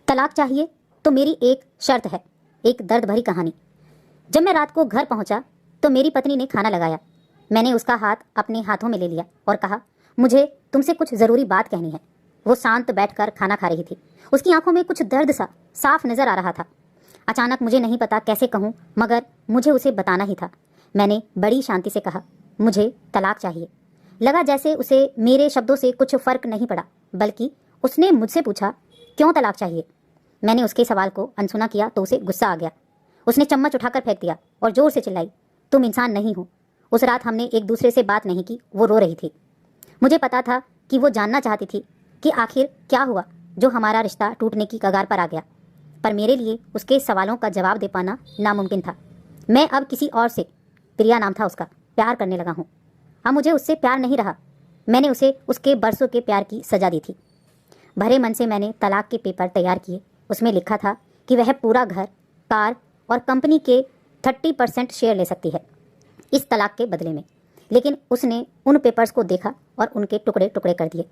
तलाक चाहिए तो मेरी एक शर्त है, एक दर्द भरी कहानी। जब मैं रात को घर पहुंचा तो मेरी पत्नी ने खाना लगाया। मैंने उसका हाथ अपने हाथों में ले लिया और कहा, मुझे तुमसे कुछ ज़रूरी बात कहनी है। वो शांत बैठकर खाना खा रही थी। उसकी आंखों में कुछ दर्द सा साफ नजर आ रहा था। अचानक मुझे नहीं पता कैसे कहूँ, मगर मुझे उसे बताना ही था। मैंने बड़ी शांति से कहा, मुझे तलाक चाहिए। लगा जैसे उसे मेरे शब्दों से कुछ फर्क नहीं पड़ा, बल्कि उसने मुझसे पूछा, क्यों तलाक चाहिए। मैंने उसके सवाल को अनसुना किया तो उसे गुस्सा आ गया। उसने चम्मच उठाकर फेंक दिया और जोर से चिल्लाई, तुम इंसान नहीं हो। उस रात हमने एक दूसरे से बात नहीं की। वो रो रही थी। मुझे पता था कि वो जानना चाहती थी कि आखिर क्या हुआ जो हमारा रिश्ता टूटने की कगार पर आ गया, पर मेरे लिए उसके सवालों का जवाब दे पाना नामुमकिन था। मैं अब किसी और से, प्रिया नाम था उसका, प्यार करने लगा हूँ। अब मुझे उससे प्यार नहीं रहा। मैंने उसे उसके बरसों के प्यार की सजा दी थी। भरे मन से मैंने तलाक के पेपर तैयार किए। उसमें लिखा था कि वह पूरा घर, कार और कंपनी के 30% शेयर ले सकती है इस तलाक के बदले में। लेकिन उसने उन पेपर्स को देखा और उनके टुकड़े टुकड़े कर दिए।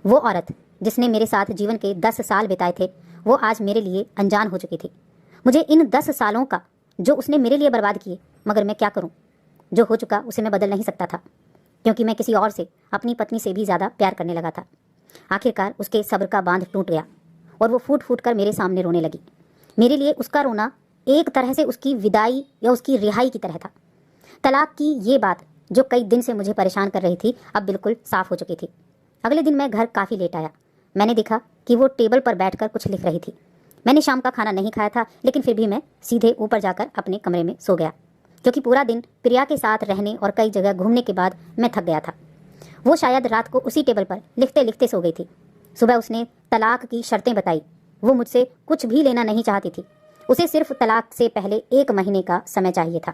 वो औरत जिसने मेरे साथ जीवन के 10 साल बिताए थे, वो आज मेरे लिए अनजान हो चुकी थी। मुझे इन 10 सालों का जो उसने मेरे लिए बर्बाद किए, मगर मैं क्या करूं? जो हो चुका उसे मैं बदल नहीं सकता था, क्योंकि मैं किसी और से, अपनी पत्नी से भी ज़्यादा प्यार करने लगा था। आखिरकार उसके सब्र का बांध टूट गया और वो फूट फूट कर मेरे सामने रोने लगी। मेरे लिए उसका रोना एक तरह से उसकी विदाई या उसकी रिहाई की तरह था। तलाक की ये बात जो कई दिन से मुझे परेशान कर रही थी, अब बिल्कुल साफ हो चुकी थी। अगले दिन मैं घर काफ़ी लेट आया। मैंने देखा कि वो टेबल पर बैठकर कुछ लिख रही थी। मैंने शाम का खाना नहीं खाया था, लेकिन फिर भी मैं सीधे ऊपर जाकर अपने कमरे में सो गया, क्योंकि पूरा दिन प्रिया के साथ रहने और कई जगह घूमने के बाद मैं थक गया था। वो शायद रात को उसी टेबल पर लिखते लिखते सो गई थी। सुबह उसने तलाक की शर्तें बताई। वो मुझसे कुछ भी लेना नहीं चाहती थी। उसे सिर्फ तलाक से पहले 1 महीने का समय चाहिए था।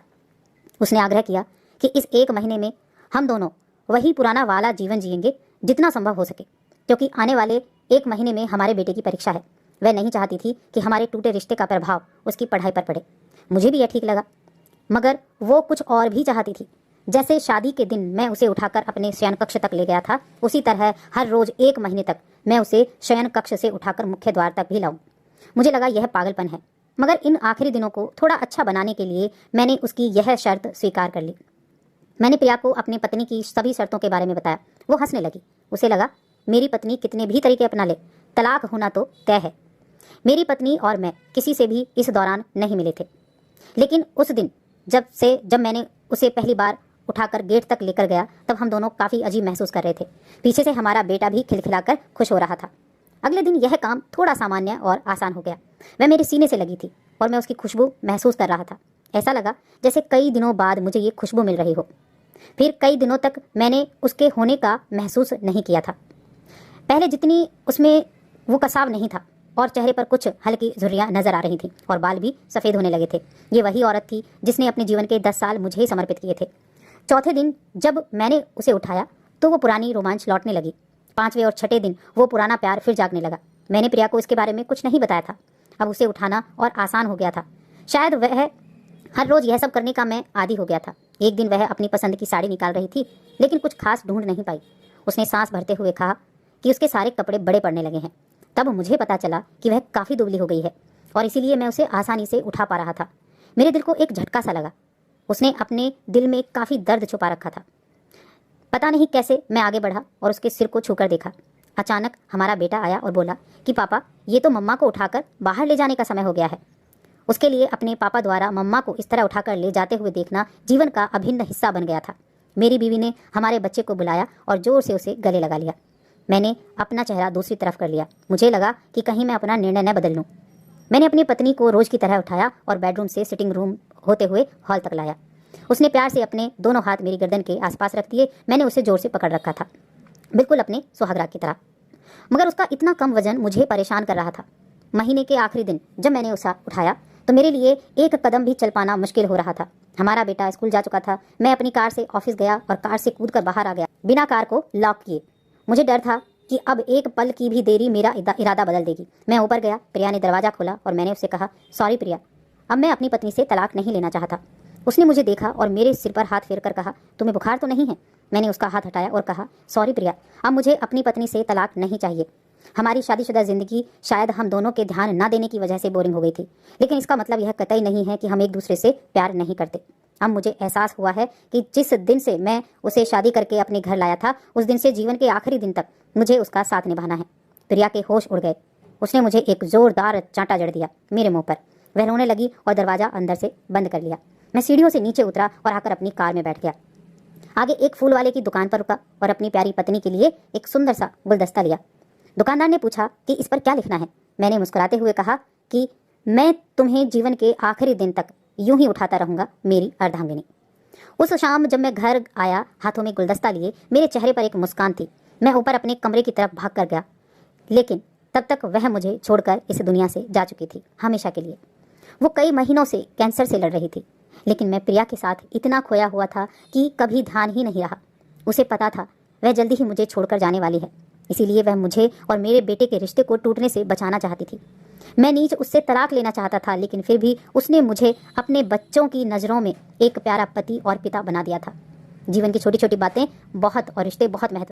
उसने आग्रह किया कि इस 1 महीने में हम दोनों वही पुराना वाला जीवन जिएंगे जितना संभव हो सके, क्योंकि आने वाले 1 महीने में हमारे बेटे की परीक्षा है। वह नहीं चाहती थी कि हमारे टूटे रिश्ते का प्रभाव उसकी पढ़ाई पर पड़े। मुझे भी यह ठीक लगा, मगर वो कुछ और भी चाहती थी। जैसे शादी के दिन मैं उसे उठाकर अपने शयन कक्ष तक ले गया था, उसी तरह हर रोज 1 महीने तक मैं उसे शयन कक्ष से उठाकर मुख्य द्वार तक भी लाऊं। मुझे लगा यह पागलपन है, मगर इन आखिरी दिनों को थोड़ा अच्छा बनाने के लिए मैंने उसकी यह शर्त स्वीकार कर ली। मैंने प्रिया को अपनी पत्नी की सभी शर्तों के बारे में बताया। वो हंसने लगी। उसे लगा, मेरी पत्नी कितने भी तरीके अपना ले, तलाक होना तो तय है। मेरी पत्नी और मैं किसी से भी इस दौरान नहीं मिले थे, लेकिन उस दिन जब मैंने उसे पहली बार उठाकर गेट तक लेकर गया, तब हम दोनों काफ़ी अजीब महसूस कर रहे थे। पीछे से हमारा बेटा भी खिलखिलाकर खुश हो रहा था। अगले दिन यह काम थोड़ा सामान्य और आसान हो गया। वह मेरे सीने से लगी थी और मैं उसकी खुशबू महसूस कर रहा था। ऐसा लगा जैसे कई दिनों बाद मुझे ये खुशबू मिल रही हो। फिर कई दिनों तक मैंने उसके होने का महसूस नहीं किया था। पहले जितनी उसमें वो कसाव नहीं था और चेहरे पर कुछ हल्की झुर्रियाँ नजर आ रही थीं और बाल भी सफ़ेद होने लगे थे। ये वही औरत थी जिसने अपने जीवन के 10 साल मुझे ही समर्पित किए थे। चौथे दिन जब मैंने उसे उठाया तो वो पुरानी रोमांच लौटने लगी। 5वें और 6ठे दिन वो पुराना प्यार फिर जागने लगा। मैंने प्रिया को इसके बारे में कुछ नहीं बताया था। अब उसे उठाना और आसान हो गया था। शायद वह हर रोज़ यह सब करने का मैं आदी हो गया था। एक दिन वह अपनी पसंद की साड़ी निकाल रही थी, लेकिन कुछ खास ढूंढ नहीं पाई। उसने सांस भरते हुए कहा कि उसके सारे कपड़े बड़े पड़ने लगे हैं। तब मुझे पता चला कि वह काफ़ी दुबली हो गई है और इसीलिए मैं उसे आसानी से उठा पा रहा था। मेरे दिल को एक झटका सा लगा। उसने अपने दिल में काफ़ी दर्द छुपा रखा था। पता नहीं कैसे मैं आगे बढ़ा और उसके सिर को छूकर देखा। अचानक हमारा बेटा आया और बोला कि पापा, ये तो मम्मा को उठाकर बाहर ले जाने का समय हो गया है। उसके लिए अपने पापा द्वारा मम्मा को इस तरह उठाकर ले जाते हुए देखना जीवन का अभिन्न हिस्सा बन गया था। मेरी बीवी ने हमारे बच्चे को बुलाया और जोर से उसे गले लगा लिया। मैंने अपना चेहरा दूसरी तरफ कर लिया। मुझे लगा कि कहीं मैं अपना निर्णय न बदल लूँ। मैंने अपनी पत्नी को रोज की तरह उठाया और बेडरूम से सिटिंग रूम होते हुए हॉल तक लाया। उसने प्यार से अपने दोनों हाथ मेरी गर्दन के आसपास रख दिए। मैंने उसे जोर से पकड़ रखा था, बिल्कुल अपने सुहागरात की तरह, मगर उसका इतना कम वजन मुझे परेशान कर रहा था। महीने के आखिरी दिन जब मैंने उसे उठाया तो मेरे लिए एक कदम भी चल पाना मुश्किल हो रहा था। हमारा बेटा स्कूल जा चुका था। मैं अपनी कार से ऑफिस गया और कार से कूदकर बाहर आ गया, बिना कार को लॉक किए। मुझे डर था कि अब एक पल की भी देरी मेरा इरादा बदल देगी। मैं ऊपर गया। प्रिया ने दरवाज़ा खोला और मैंने उससे कहा, सॉरी प्रिया, अब मैं अपनी पत्नी से तलाक नहीं लेना चाहता। उसने मुझे देखा और मेरे सिर पर हाथ फेर कर कहा, तुम्हें बुखार तो नहीं है? मैंने उसका हाथ हटाया और कहा, सॉरी प्रिया, अब मुझे अपनी पत्नी से तलाक नहीं चाहिए। हमारी शादीशुदा जिंदगी शायद हम दोनों के ध्यान न देने की वजह से बोरिंग हो गई थी, लेकिन इसका मतलब यह कतई नहीं है कि हम एक दूसरे से प्यार नहीं करते। अब मुझे एहसास हुआ है कि जिस दिन से मैं उसे शादी करके अपने घर लाया था, उस दिन से जीवन के आखिरी दिन तक मुझे उसका साथ निभाना है। प्रिया के होश उड़ गए। उसने मुझे एक जोरदार चांटा जड़ दिया मेरे मुंह पर। वह रोने लगी और दरवाजा अंदर से बंद कर लिया। मैं सीढ़ियों से नीचे उतरा और आकर अपनी कार में बैठ गया। आगे एक फूल वाले की दुकान पर रुका और अपनी प्यारी पत्नी के लिए एक सुंदर सा गुलदस्ता लिया। दुकानदार ने पूछा कि इस पर क्या लिखना है। मैंने मुस्कुराते हुए कहा कि मैं तुम्हें जीवन के आखिरी दिन तक यूं ही उठाता रहूंगा, मेरी अर्धांगिनी। उस शाम जब मैं घर आया हाथों में गुलदस्ता लिए, मेरे चेहरे पर एक मुस्कान थी। मैं ऊपर अपने कमरे की तरफ भाग कर गया, लेकिन तब तक वह मुझे छोड़कर इस दुनिया से जा चुकी थी, हमेशा के लिए। वो कई महीनों से कैंसर से लड़ रही थी, लेकिन मैं प्रिया के साथ इतना खोया हुआ था कि कभी ध्यान ही नहीं रहा। उसे पता था वह जल्दी ही मुझे छोड़कर जाने वाली है, इसीलिए वह मुझे और मेरे बेटे के रिश्ते को टूटने से बचाना चाहती थी। मैं नीच उससे तलाक लेना चाहता था, लेकिन फिर भी उसने मुझे अपने बच्चों की नज़रों में एक प्यारा पति और पिता बना दिया था। जीवन की छोटी छोटी बातें बहुत और रिश्ते बहुत महत्व